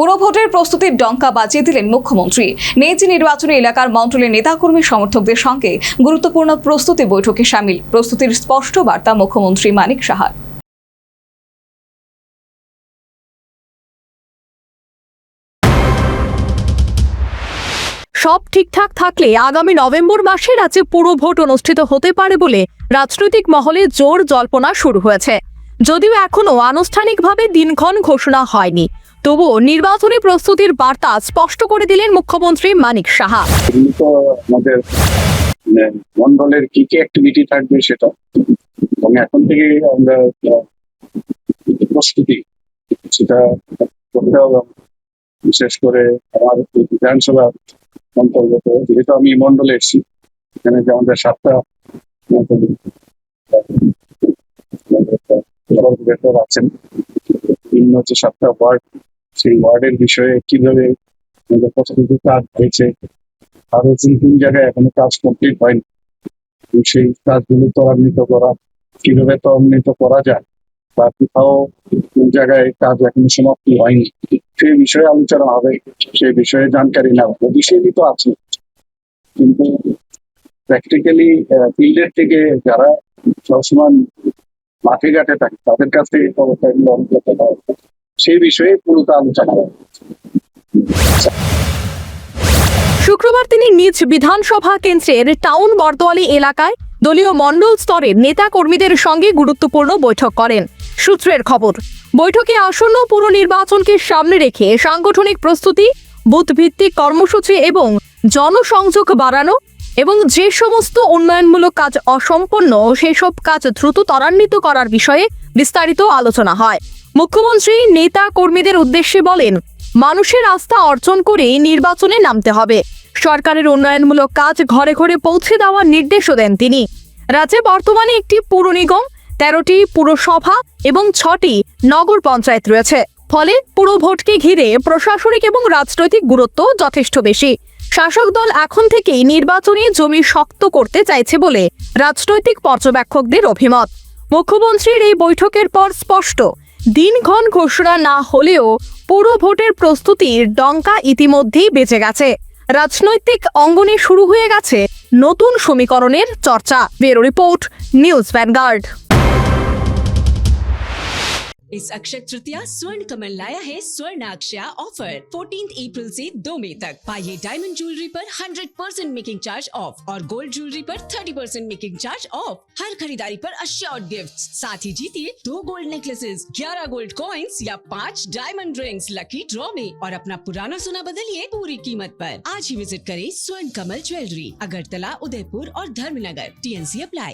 পুরো ভোটের প্রস্তুতির ডঙ্কা বাজিয়ে দিলেন মুখ্যমন্ত্রী। নিজ নির্বাচনী এলাকার মণ্ডলের নেতাকর্মী সমর্থকদের সঙ্গে গুরুত্বপূর্ণ প্রস্তুতি বৈঠকে সামিল। প্রস্তুতির স্পষ্ট বার্তা মুখ্যমন্ত্রী মানিক সাহার। সব ঠিকঠাক থাকলে আগামী নভেম্বর মাসে রাজ্যে পুরো ভোট অনুষ্ঠিত হতে পারে বলে রাজনৈতিক মহলে জোর জল্পনা শুরু হয়েছে। যদিও এখনো আনুষ্ঠানিকভাবে দিনক্ষণ ঘোষণা হয়নি, তবুও নির্বাচনী প্রস্তুতির বার্তা স্পষ্ট করে দিলেন মুখ্যমন্ত্রী মানিক সাহা। আমাদের মন্ডলের কি কি অ্যাক্টিভিটি থাকবে সেটা এবং এখন থেকে আমরা প্রস্তুতি সেটা করতে হবে। বিশেষ করে আমার বিধানসভা অন্তর্গত, যেহেতু আমি মন্ডলে এসেছি, এখানে যে আমাদের 7টা আছেন, বিভিন্ন হচ্ছে 7টা ওয়ার্ড, সেই ওয়ার্ডের বিষয়ে কিভাবে আমাদের কতটুকু কাজ হয়েছে, আরো তিন জায়গায় এখনো কাজ কমপ্লিট হয়নি, সেই কাজগুলো ত্বরান্বিত করা, কিভাবে ত্বরান্বিত করা যায় বা কোথাও কোন জায়গায় কাজ এখনো সমাপ্তি হয়নি, সেই বিষয়ে আলোচনা হবে। সেই বিষয়ে জানকারি নেওয়া বিষয়ই তো আছে, কিন্তু প্র্যাকটিক্যালি ফিল্ডের থেকে যারা সবসময় মাঠে ঘাটে থাকে তাদের কাছ থেকে সেই বিষয়ে পুরোটা আলোচনা হবে। শুক্রবার তিনি নিজ বিধানসভা কেন্দ্রের টাউন বরদোয়ালি এলাকায় দলীয় মণ্ডল স্তরের নেতা কর্মীদের সঙ্গে গুরুত্বপূর্ণ বৈঠক করেন। সূত্রের খবর, বৈঠকে আসন্ন পুর নির্বাচনকে সামনে রেখে সাংগঠনিক প্রস্তুতি, বুথ ভিত্তিক কর্মসূচি এবং জনসংযোগ বাড়ানো এবং যে সমস্ত উন্নয়নমূলক কাজ অসম্পন্ন সেসব কাজ দ্রুত ত্বরান্বিত করার বিষয়ে বিস্তারিত আলোচনা হয়। মুখ্যমন্ত্রী নেতা কর্মীদের উদ্দেশ্যে বলেন, মানুষের আস্থা অর্জন করে নির্বাচনে নামতে হবে। সরকারের উন্নয়নমূলক কাজ ঘরে ঘরে পৌঁছে দেওয়ার নির্দেশও দেন তিনি। রাজ্যে বর্তমানে একটি পুর নিগম, 13টি পুরসভা এবং 6টি নগর পঞ্চায়েত রয়েছে। ফলে পুরো ভোটকে ঘিরে প্রশাসনিক এবং রাজনৈতিক গুরুত্ব যথেষ্ট বেশি। শাসক দল এখন থেকেই নির্বাচনী জমি শক্ত করতে চাইছে বলে রাজনৈতিক পর্যবেক্ষকদের অভিমত। মুখ্যমন্ত্রীর এই বৈঠকের পর স্পষ্ট দিনক্ষণ ঘোষণা না হলেও পুরো ভোটের প্রস্তুতির ডঙ্কা ইতিমধ্যেই বেজে গেছে। রাজনৈতিক অঙ্গনে শুরু হয়ে গেছে নতুন সমীকরণের চর্চা। Bureau report, news vanguard. इस अक्षय तृतीया स्वर्ण कमल लाया है स्वर्ण अक्षया ऑफर 14 अप्रैल से 2 मई तक। पाइए डायमंड ज्वेलरी पर 100% मेकिंग चार्ज ऑफ और गोल्ड ज्वेलरी पर 30% मेकिंग चार्ज ऑफ। हर खरीदारी पर अश्योर्ड गिफ्ट्स, साथ ही जीतिए 2 गोल्ड नेकलेसेस, 11 गोल्ड कॉइन्स या 5 डायमंड रिंग्स लकी ड्रॉ में और अपना पुराना सोना बदलिए पूरी कीमत पर। आज ही विजिट करें स्वर्ण कमल ज्वेलरी, अगरतला, उदयपुर और धर्मनगर। TNC apply.